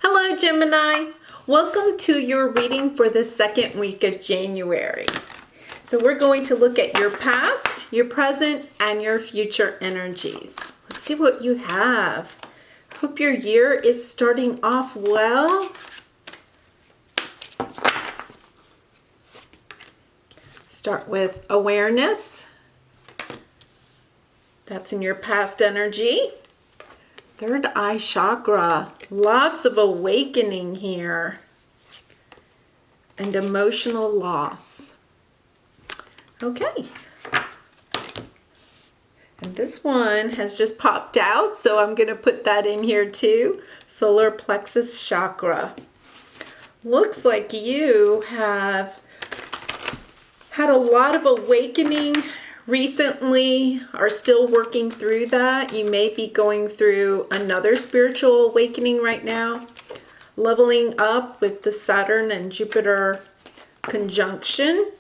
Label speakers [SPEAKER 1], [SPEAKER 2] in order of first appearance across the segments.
[SPEAKER 1] Hello, Gemini. Welcome to your reading for the second week of January. So we're going to look at your past, your present, and your future energies. Let's see what you have. Hope your year is starting off well. Start with awareness. That's in your past energy. Third eye chakra. Lots of awakening here. And emotional loss. Okay. And this one has just popped out, so I'm going to put that in here too. Solar plexus chakra. Looks like you have had a lot of awakening recently, are still working through that. You may be going through another spiritual awakening right now, leveling up with the Saturn and Jupiter conjunction.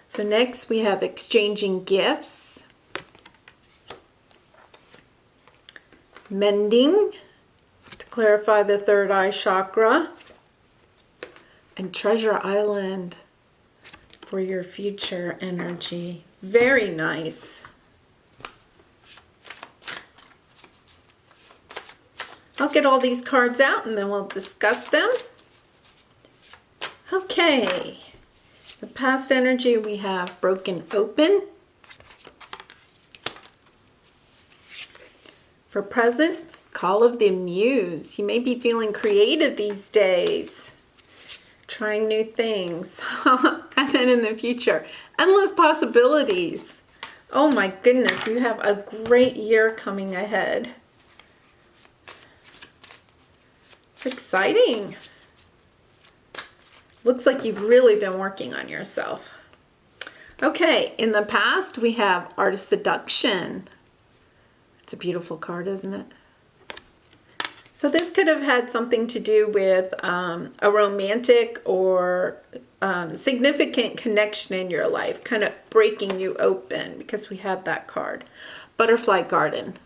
[SPEAKER 1] So next we have exchanging gifts, mending, to clarify the third eye chakra, and treasure island for your future energy. Very nice. I'll get all these cards out and then we'll discuss them. Okay. The past energy we have broken open. For present, call of the muse. You may be feeling creative these days. Trying new things. And then in the future, endless possibilities. Oh my goodness, you have a great year coming ahead. It's exciting. Looks like you've really been working on yourself. Okay, in the past we have art of seduction. It's a beautiful card, isn't it? So this could have had something to do with a romantic or significant connection in your life, kind of breaking you open, because we have that card. Butterfly Garden.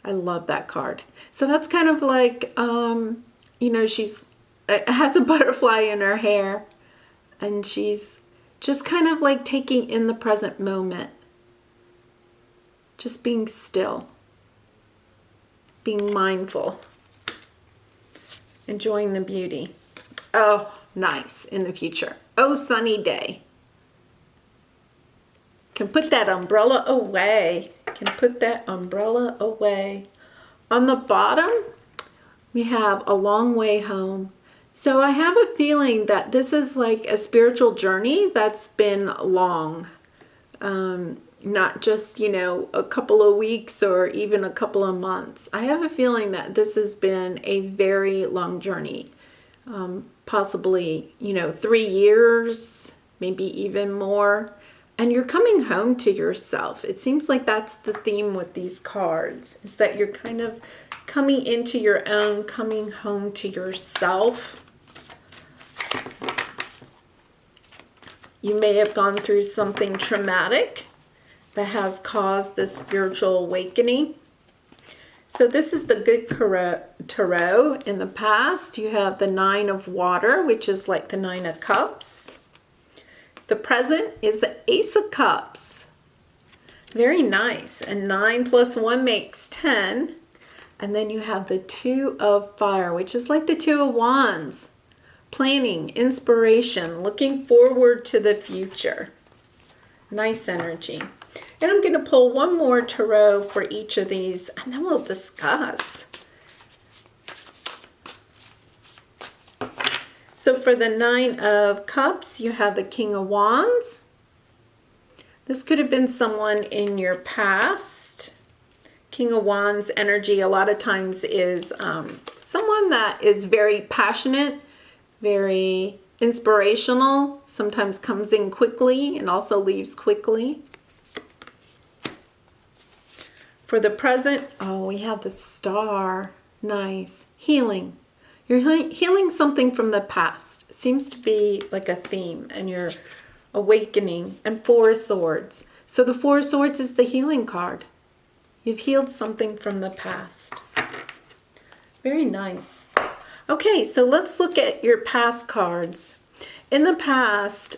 [SPEAKER 1] I love that card. So that's kind of like, she's has a butterfly in her hair, and she's just kind of like taking in the present moment. Just being still. Being mindful, enjoying the beauty. Oh, nice. In the future. Oh, sunny day. Can put that umbrella away. Can put that umbrella away. On the bottom, we have a long way home. So I have a feeling that this is like a spiritual journey that's been long. Not just, a couple of weeks or even a couple of months. I have a feeling that this has been a very long journey. Possibly, 3 years, maybe even more. And you're coming home to yourself. It seems like that's the theme with these cards, is that you're kind of coming into your own, coming home to yourself. You may have gone through something traumatic that has caused this spiritual awakening. So this is the good tarot. In the past, you have the 9 of water, which is like the 9 of cups. The present is the Ace of Cups. Very nice. And 9 plus 1 makes 10. And then you have the 2 of fire, which is like the 2 of wands. Planning, inspiration, looking forward to the future. Nice energy. And I'm going to pull one more tarot for each of these, and then we'll discuss. So for the 9 of Cups, you have the King of Wands. This could have been someone in your past. King of Wands energy a lot of times is someone that is very passionate, very inspirational, sometimes comes in quickly and also leaves quickly. For the present, we have the Star. Nice. Healing. You're healing something from the past. It seems to be like a theme, and you're awakening. And 4 of Swords. So the 4 of Swords is the healing card. You've healed something from the past. Very nice. Okay, so let's look at your past cards. In the past,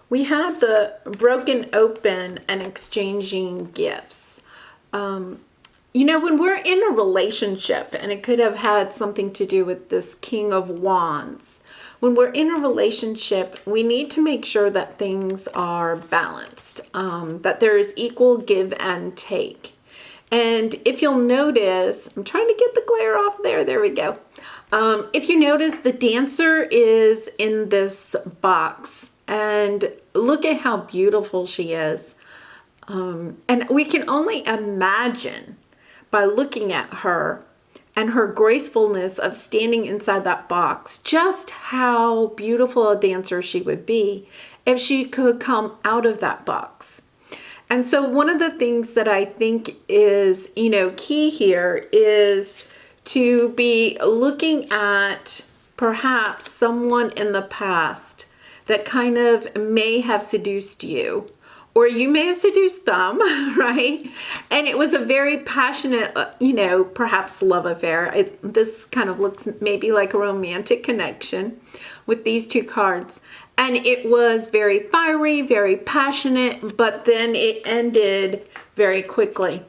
[SPEAKER 1] we had the broken open and exchanging gifts. You know, when we're in a relationship, and it could have had something to do with this King of Wands, when we're in a relationship, we need to make sure that things are balanced, that there is equal give and take. And if you'll notice, I'm trying to get the glare off there. There we go. If you notice, the dancer is in this box, and look at how beautiful she is. And we can only imagine by looking at her and her gracefulness of standing inside that box, just how beautiful a dancer she would be if she could come out of that box. And so one of the things that I think is, you know, key here is to be looking at perhaps someone in the past that kind of may have seduced you, or you may have seduced them, right? And it was a very passionate, you know, perhaps love affair. This kind of looks maybe like a romantic connection with these two cards. And it was very fiery, very passionate, but then it ended very quickly.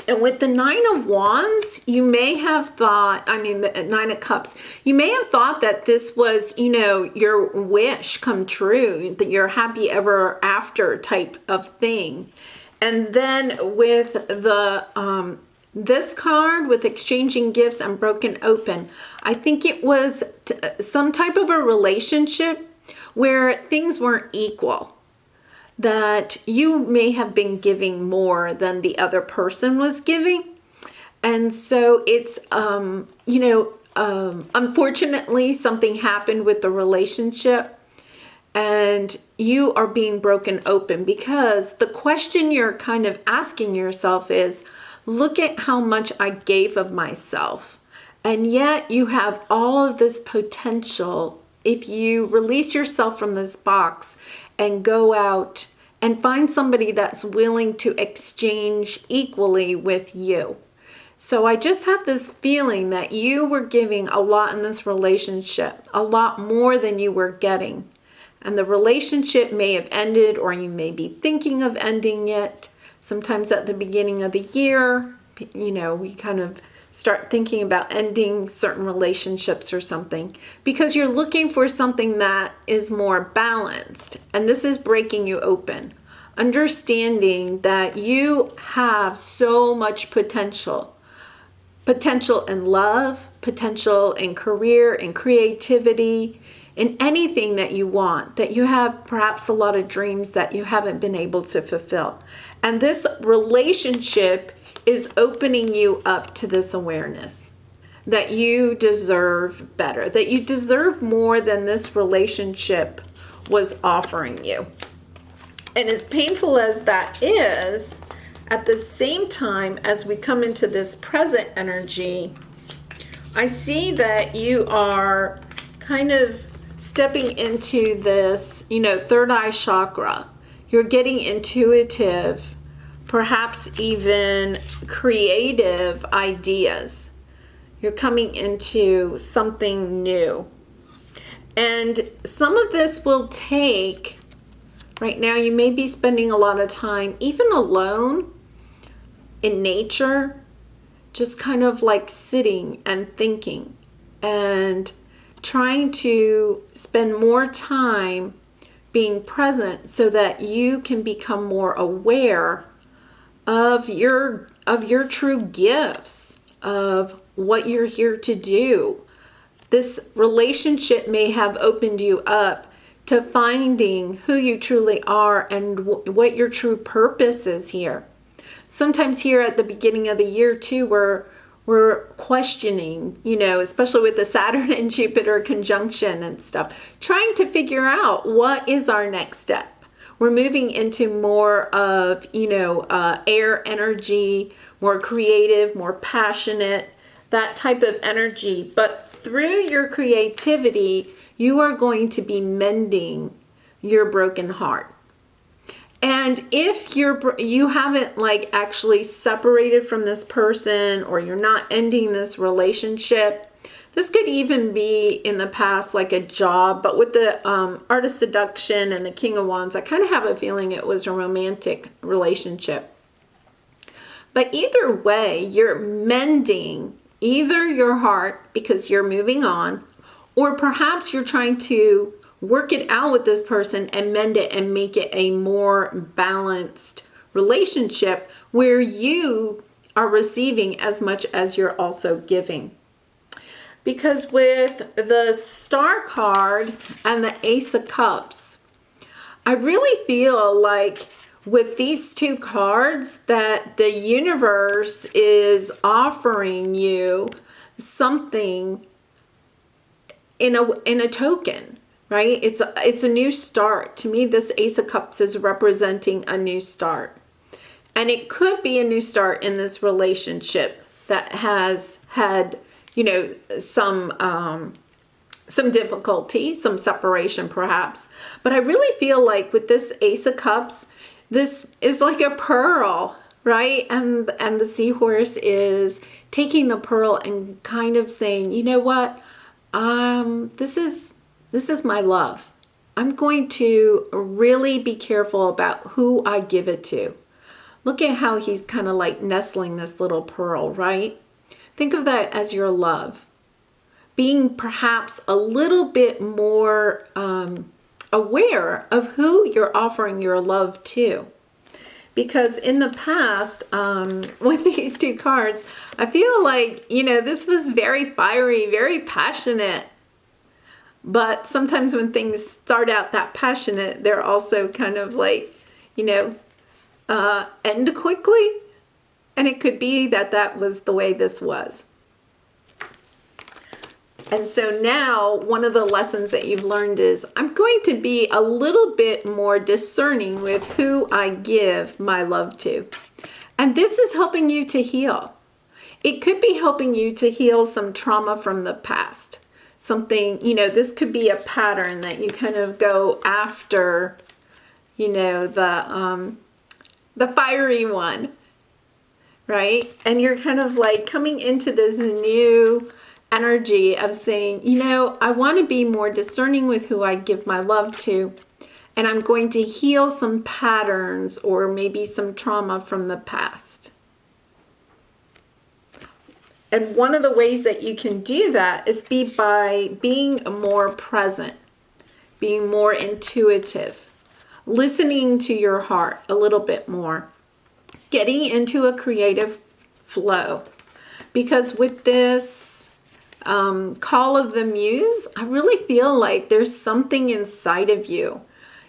[SPEAKER 1] And with the Nine of Wands, you may have thought, I mean, the Nine of Cups, you may have thought that this was, you know, your wish come true, that you're happy ever after type of thing. And then with the, this card with exchanging gifts and broken open, I think it was some type of a relationship where things weren't equal. That you may have been giving more than the other person was giving. And so it's, you know, unfortunately something happened with the relationship and you are being broken open, because the question you're kind of asking yourself is, look at how much I gave of myself. And yet you have all of this potential if you release yourself from this box and go out and find somebody that's willing to exchange equally with you. So I just have this feeling that you were giving a lot in this relationship, a lot more than you were getting. And the relationship may have ended, or you may be thinking of ending it. Sometimes at the beginning of the year, you know, we kind of start thinking about ending certain relationships or something, because you're looking for something that is more balanced. And this is breaking you open, understanding that you have so much potential in love, potential in career, in creativity, in anything that you want, that you have perhaps a lot of dreams that you haven't been able to fulfill. And this relationship is opening you up to this awareness that you deserve better, that you deserve more than this relationship was offering you. And as painful as that is, at the same time, as we come into this present energy, I see that you are kind of stepping into this, you know, third eye chakra. You're getting intuitive, perhaps even creative ideas. You're coming into something new. And some of this will take, right now you may be spending a lot of time even alone in nature, just kind of like sitting and thinking and trying to spend more time being present so that you can become more aware of your true gifts, of what you're here to do. This relationship may have opened you up to finding who you truly are and what your true purpose is here. Sometimes here at the beginning of the year too, we're questioning, you know, especially with the Saturn and Jupiter conjunction and stuff, trying to figure out what is our next step. We're moving into more of, you know, air energy, more creative, more passionate, that type of energy. But through your creativity, you are going to be mending your broken heart. And if you haven't like actually separated from this person, or you're not ending this relationship, this could even be in the past like a job. But with the Art of Seduction and the King of Wands, I kind of have a feeling it was a romantic relationship. But either way, you're mending either your heart because you're moving on, or perhaps you're trying to work it out with this person and mend it and make it a more balanced relationship where you are receiving as much as you're also giving. Because with the Star card and the Ace of Cups, I really feel like with these two cards that the universe is offering you something in a token, right? It's a new start. To me, this Ace of Cups is representing a new start. And it could be a new start in this relationship that has had, you know, some difficulty, some separation perhaps. But I really feel like with this Ace of Cups, this is like a pearl, right? And the seahorse is taking the pearl and kind of saying, you know what? This is my love. I'm going to really be careful about who I give it to. Look at how he's kind of like nestling this little pearl, right? Think of that as your love. Being perhaps a little bit more aware of who you're offering your love to. Because in the past, with these two cards, I feel like, you know, this was very fiery, very passionate. But sometimes when things start out that passionate, they're also kind of like, you know, end quickly. And it could be that was the way this was. And so now one of the lessons that you've learned is I'm going to be a little bit more discerning with who I give my love to. And this is helping you to heal. It could be helping you to heal some trauma from the past. Something, you know, this could be a pattern that you kind of go after, you know, the fiery one, right? And you're kind of like coming into this new energy of saying, you know, I want to be more discerning with who I give my love to, and I'm going to heal some patterns or maybe some trauma from the past. And one of the ways that you can do that is by being more present, being more intuitive, listening to your heart a little bit more, getting into a creative flow. Because with this call of the muse, I really feel like there's something inside of you.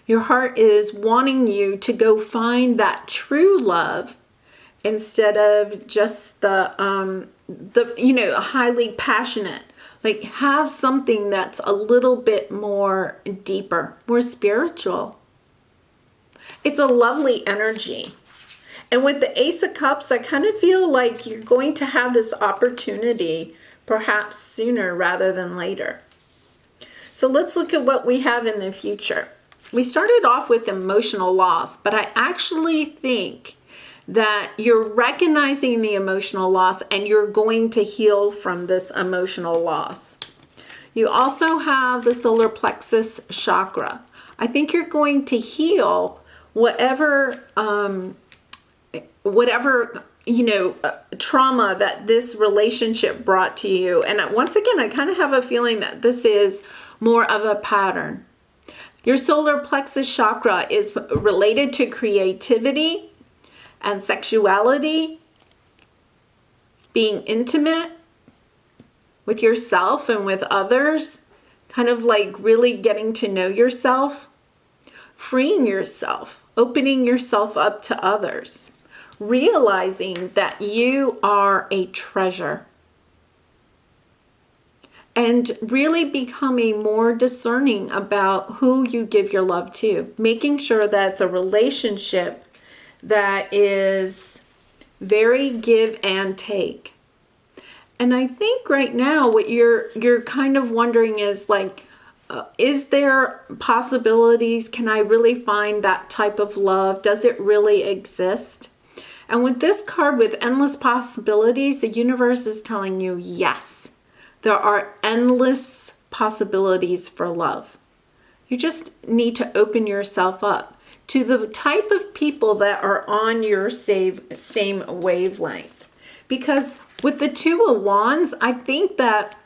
[SPEAKER 1] Your heart is wanting you to go find that true love instead of just the you know, highly passionate. Like, have something that's a little bit more deeper, more spiritual. It's a lovely energy. And with the Ace of Cups, I kind of feel like you're going to have this opportunity perhaps sooner rather than later. So let's look at what we have in the future. We started off with emotional loss, but I actually think that you're recognizing the emotional loss and you're going to heal from this emotional loss. You also have the solar plexus chakra. I think you're going to heal whatever you know, trauma that this relationship brought to you. And once again, I kind of have a feeling that this is more of a pattern. Your solar plexus chakra is related to creativity and sexuality, being intimate with yourself and with others, kind of like really getting to know yourself, freeing yourself, opening yourself up to others, realizing that you are a treasure, and really becoming more discerning about who you give your love to, making sure that it's a relationship that is very give and take. And I think right now what you're kind of wondering is like, is there possibilities? Can I really find that type of love? Does it really exist? And with this card with endless possibilities, the universe is telling you, yes, there are endless possibilities for love. You just need to open yourself up to the type of people that are on your same wavelength. Because with the Two of Wands, I think that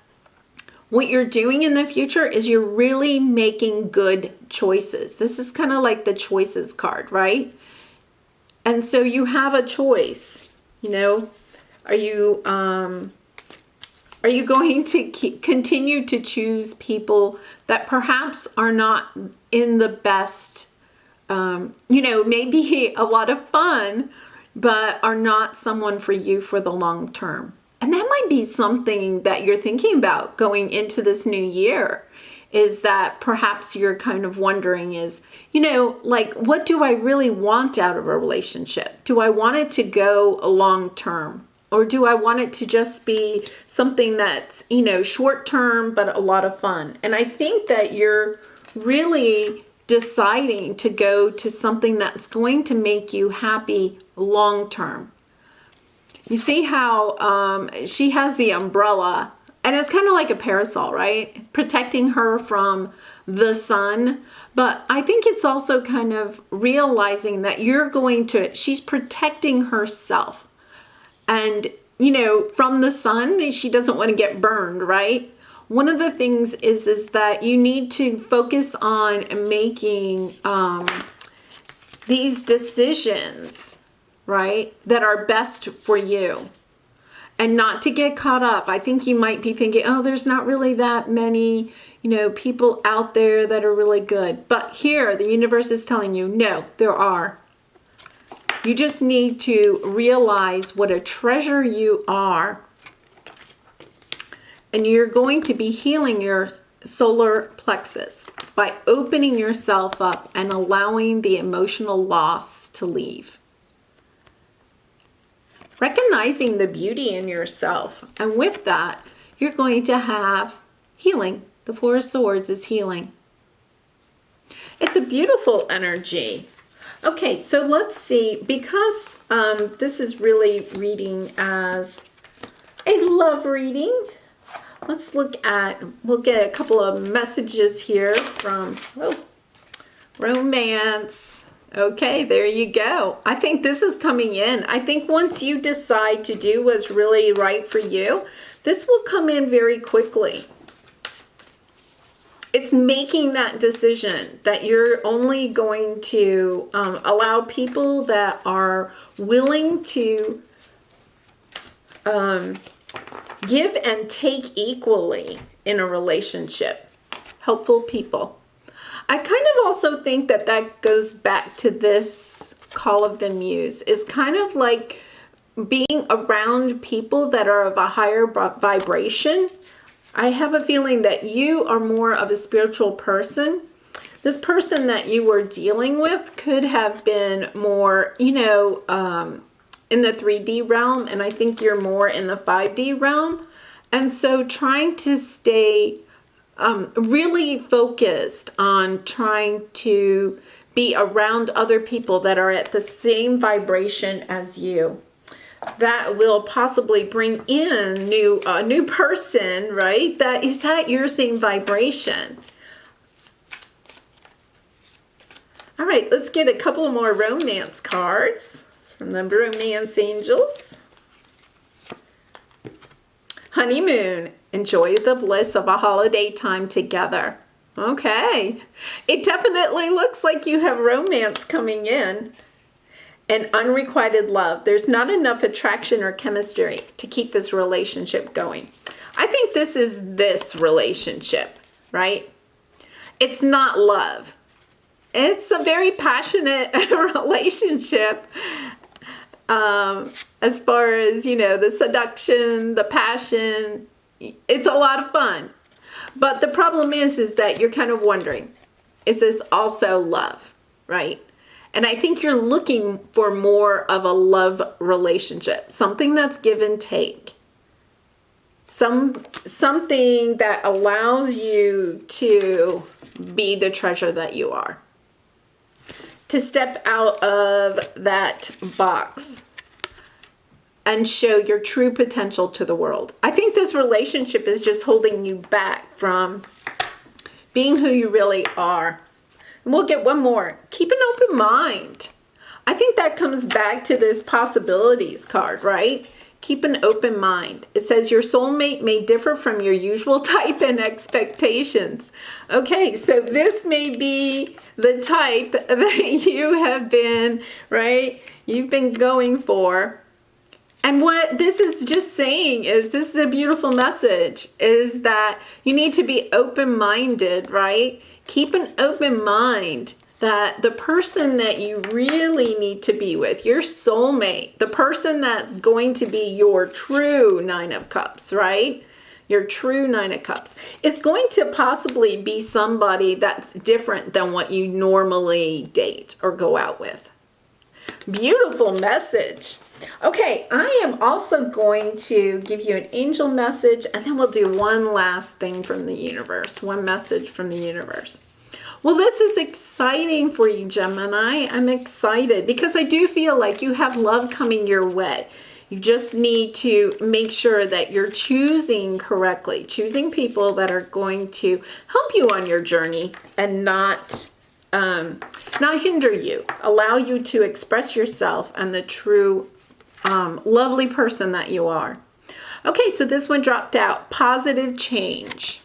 [SPEAKER 1] what you're doing in the future is you're really making good choices. This is kind of like the choices card, right? And so you have a choice, you know. Are you going to continue to choose people that perhaps are not in the best, maybe a lot of fun, but are not someone for you for the long term? And that might be something that you're thinking about going into this new year, is that perhaps you're kind of wondering is, what do I really want out of a relationship? Do I want it to go long term? Or do I want it to just be something that's, short term, but a lot of fun? And I think that you're really deciding to go to something that's going to make you happy long term. You see how she has the umbrella, and it's kind of like a parasol, right? Protecting her from the sun. But I think it's also kind of realizing that she's protecting herself. And, from the sun, she doesn't want to get burned, right? One of the things is that you need to focus on making these decisions, right, that are best for you. And not to get caught up. I think you might be thinking, oh, there's not really that many, people out there that are really good. But here, the universe is telling you, no, there are. You just need to realize what a treasure you are. And you're going to be healing your solar plexus by opening yourself up and allowing the emotional loss to leave. Recognizing the beauty in yourself. And with that, you're going to have healing. The Four of Swords is healing. It's a beautiful energy. Okay, so let's see. Because this is really reading as a love reading, we'll get a couple of messages here from romance. Okay, there you go. I think this is coming in. I think once you decide to do what's really right for you, this will come in very quickly. It's making that decision that you're only going to allow people that are willing to give and take equally in a relationship. Helpful people. I kind of also think that goes back to this call of the muse. It's kind of like being around people that are of a higher vibration. I have a feeling that you are more of a spiritual person. This person that you were dealing with could have been more, in the 3D realm, and I think you're more in the 5D realm. And so trying to stay really focused on trying to be around other people that are at the same vibration as you. That will possibly bring in a new person, right? That is at your same vibration. All right, let's get a couple more romance cards from the romance angels. Honeymoon. Enjoy the bliss of a holiday time together. Okay. It definitely looks like you have romance coming in. And unrequited love. There's not enough attraction or chemistry to keep this relationship going. I think this is this relationship, right? It's not love. It's a very passionate relationship. As far as, the seduction, the passion, it's a lot of fun. But the problem is that you're kind of wondering, is this also love, right? And I think you're looking for more of a love relationship, something that's give and take. something that allows you to be the treasure that you are. To step out of that box and show your true potential to the world. I think this relationship is just holding you back from being who you really are. And we'll get one more. Keep an open mind. I think that comes back to this possibilities card, right? Keep an open mind. It says your soulmate may differ from your usual type and expectations. Okay, so this may be the type that you have been, right? You've been going for. And what this is just saying is, this is a beautiful message, is that you need to be open-minded, right? Keep an open mind that the person that you really need to be with, your soulmate, the person that's going to be your true Nine of Cups, right? Your true Nine of Cups is going to possibly be somebody that's different than what you normally date or go out with. Beautiful message. Okay, I am also going to give you an angel message, and then we'll do one last thing from the universe, one message from the universe. Well, this is exciting for you, Gemini. I'm excited because I do feel like you have love coming your way. You just need to make sure that you're choosing correctly, choosing people that are going to help you on your journey and not hinder you, allow you to express yourself and the true lovely person that you are. Okay, so this one dropped out, positive change.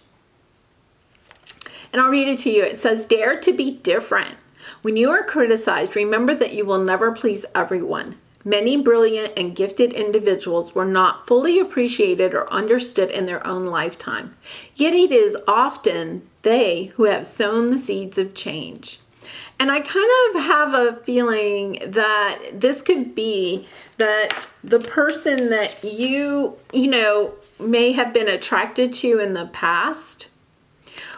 [SPEAKER 1] And I'll read it to you. It says, dare to be different. When you are criticized, remember that you will never please everyone. Many brilliant and gifted individuals were not fully appreciated or understood in their own lifetime. Yet it is often they who have sown the seeds of change. And I kind of have a feeling that this could be that the person that you may have been attracted to in the past,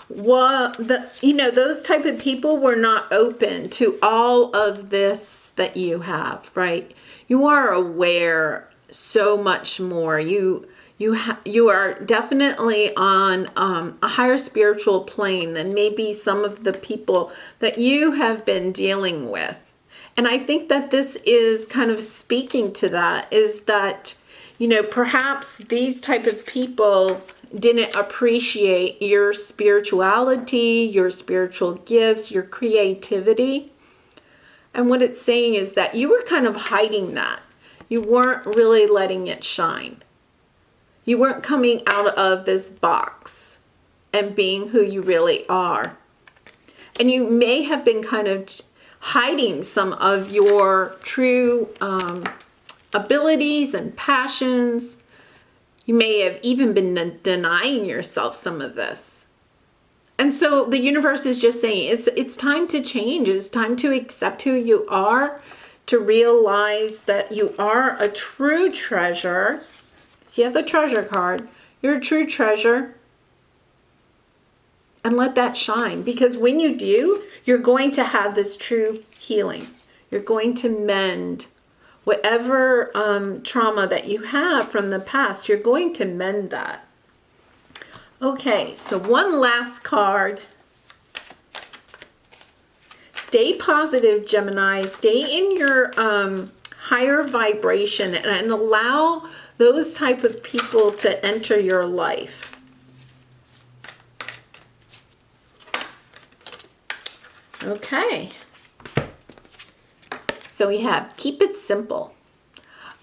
[SPEAKER 1] those type of people were not open to all of this that you have, right? You are aware so much more. You are definitely on a higher spiritual plane than maybe some of the people that you have been dealing with. And I think that this is kind of speaking to that, is that, perhaps these type of people didn't appreciate your spirituality, your spiritual gifts, your creativity. And what it's saying is that you were kind of hiding that. You weren't really letting it shine. You weren't coming out of this box and being who you really are. And you may have been kind of hiding some of your true abilities and passions. You may have even been denying yourself some of this. And so the universe is just saying it's time to change. It's time to accept who you are, to realize that you are a true treasure. So you have the treasure card. You're a true treasure. And let that shine. Because when you do, you're going to have this true healing. You're going to mend whatever trauma that you have from the past. You're going to mend that. Okay, so one last card. Stay positive, Gemini. Stay in your higher vibration and allow those type of people to enter your life. Okay. So we have keep it simple.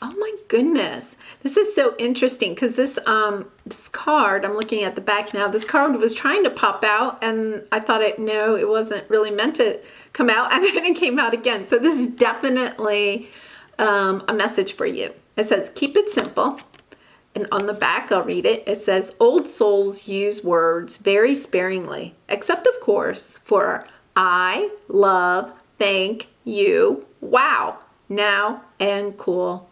[SPEAKER 1] Oh my goodness. This is so interesting because this card, I'm looking at the back now, this card was trying to pop out and I thought it wasn't really meant to come out, and then it came out again. So this is definitely a message for you. It says keep it simple. And on the back, I'll read it. It says, old souls use words very sparingly, except of course for I, love, thank you, wow, now, and cool.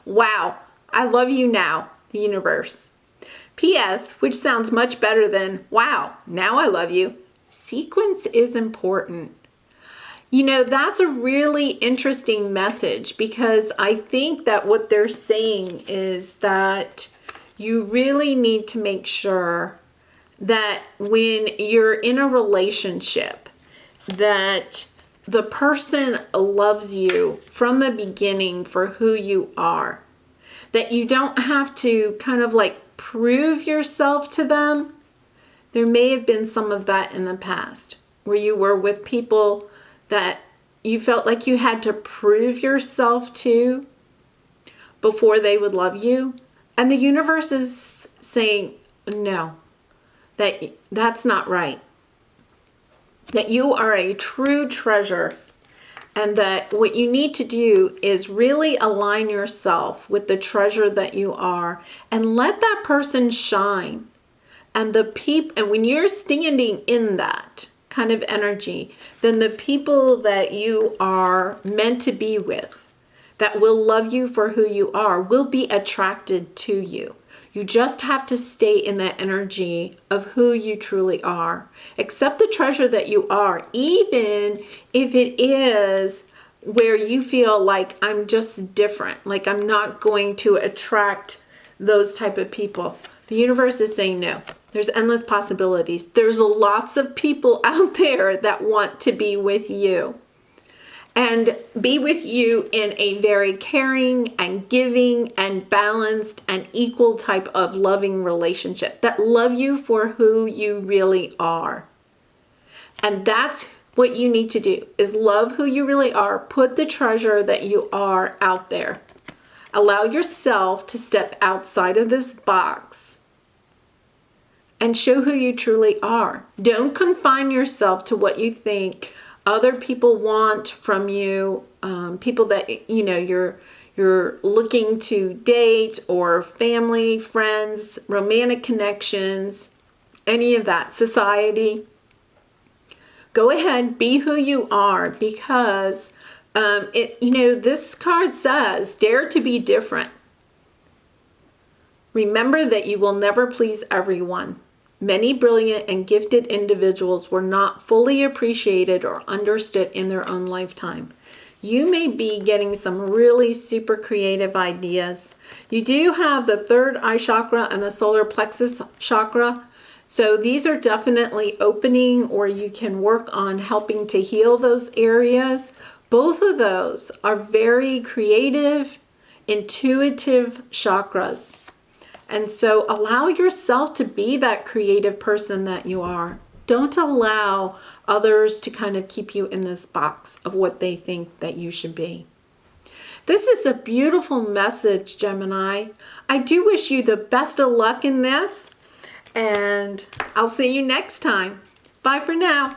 [SPEAKER 1] Wow, I love you now, the universe. P.S., which sounds much better than wow, now I love you. Sequence is important. That's a really interesting message because I think that what they're saying is that you really need to make sure that when you're in a relationship, that the person loves you from the beginning for who you are. That you don't have to kind of like prove yourself to them. There may have been some of that in the past where you were with people that you felt like you had to prove yourself to before they would love you. And the universe is saying, no, that's not right. That you are a true treasure, and that what you need to do is really align yourself with the treasure that you are and let that person shine. And when you're standing in that kind of energy, then the people that you are meant to be with, that will love you for who you are, will be attracted to you. You just have to stay in that energy of who you truly are. Accept the treasure that you are, even if it is where you feel like I'm just different, like I'm not going to attract those type of people. The universe is saying no. There's endless possibilities. There's lots of people out there that want to be with you. And be with you in a very caring and giving and balanced and equal type of loving relationship that love you for who you really are. And that's what you need to do, is love who you really are. Put the treasure that you are out there. Allow yourself to step outside of this box and show who you truly are. Don't confine yourself to what you think other people want from you, people that you're looking to date, or family, friends, romantic connections, any of that, society. Go ahead, be who you are, because this card says, dare to be different. Remember that you will never please everyone. Many brilliant and gifted individuals were not fully appreciated or understood in their own lifetime. You may be getting some really super creative ideas. You do have the third eye chakra and the solar plexus chakra. So these are definitely opening, or you can work on helping to heal those areas. Both of those are very creative, intuitive chakras. And so allow yourself to be that creative person that you are. Don't allow others to kind of keep you in this box of what they think that you should be. This is a beautiful message, Gemini. I do wish you the best of luck in this, and I'll see you next time. Bye for now.